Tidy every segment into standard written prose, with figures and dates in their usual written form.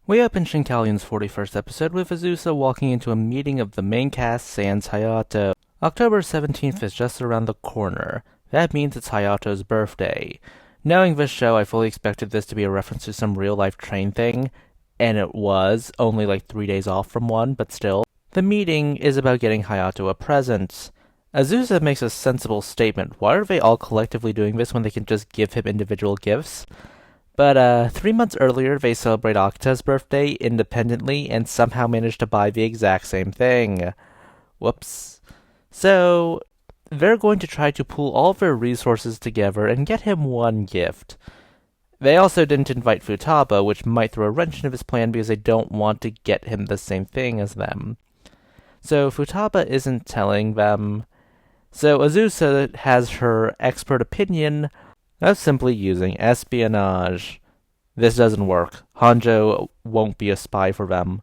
We open Shinkalion's 41st episode with Azusa walking into a meeting of the main cast sans Hayato. October 17th is just around the corner. That means it's Hayato's birthday. Knowing this show, I fully expected this to be a reference to some real-life train thing, and it was, only like 3 days off from one, but still. The meeting is about getting Hayato a present. Azusa makes a sensible statement. Why are they all collectively doing this when they can just give him individual gifts? But 3 months earlier, they celebrate Akuta's birthday independently and somehow manage to buy the exact same thing. Whoops. So, they're going to try to pool all of their resources together and get him one gift. They also didn't invite Futaba, which might throw a wrench into his plan because they don't want to get him the same thing as them. So Futaba isn't telling them. So Azusa has her expert opinion of simply using espionage. This doesn't work. Hanjo won't be a spy for them.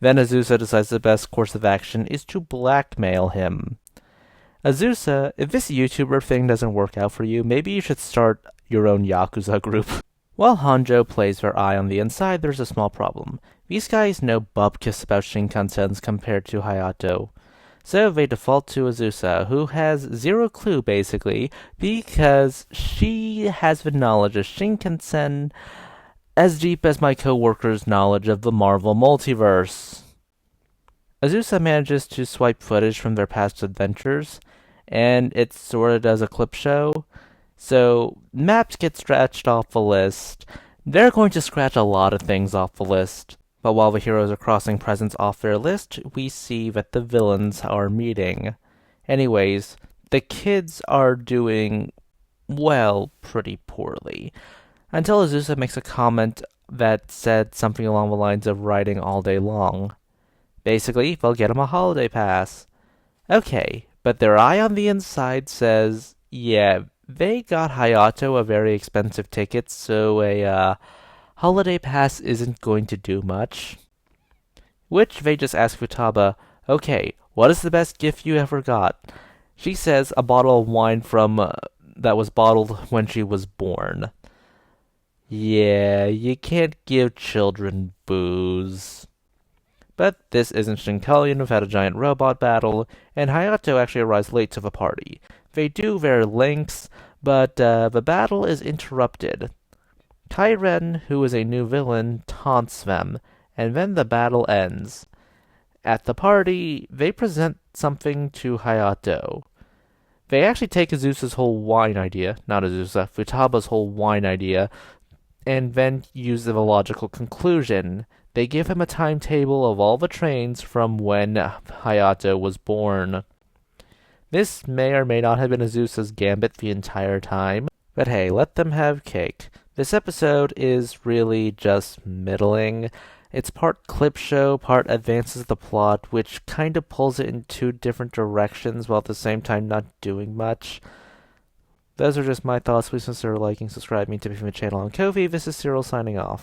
Then Azusa decides the best course of action is to blackmail him. Azusa, if this YouTuber thing doesn't work out for you, maybe you should start your own Yakuza group. While Hanjo plays their eye on the inside, there's a small problem. These guys know bupkis about Shinkansens compared to Hayato. So they default to Azusa, who has zero clue, basically, because she has the knowledge of Shinkansen as deep as my co-worker's knowledge of the Marvel multiverse. Azusa manages to swipe footage from their past adventures, and it sorta does a clip show. So, maps get scratched off the list. They're going to scratch a lot of things off the list. But while the heroes are crossing presents off their list, we see that the villains are meeting. Anyways, the kids are doing, well, pretty poorly. Until Azusa makes a comment that said something along the lines of riding all day long. Basically, they'll get him a holiday pass. Okay, but their eye on the inside says, yeah, they got Hayato a very expensive ticket, so a holiday pass isn't going to do much. Which they just ask Futaba, okay, what is the best gift you ever got? She says a bottle of wine from that was bottled when she was born. Yeah, you can't give children booze. But this isn't Shinkalion without a giant robot battle, and Hayato actually arrives late to the party. They do their links, but the battle is interrupted. Kairen, who is a new villain, taunts them, and then the battle ends. At the party, they present something to Hayato. They actually take Azusa's whole wine idea, not Azusa, Futaba's whole wine idea, and then use the logical conclusion. They give him a timetable of all the trains from when Hayato was born. This may or may not have been Azusa's gambit the entire time, but hey, let them have cake. This episode is really just middling. It's part clip show, part advances the plot, which kind of pulls it in two different directions while at the same time not doing much. Those are just my thoughts. Please consider liking, subscribing, tipping from the channel on Ko-fi. This is Cyril signing off.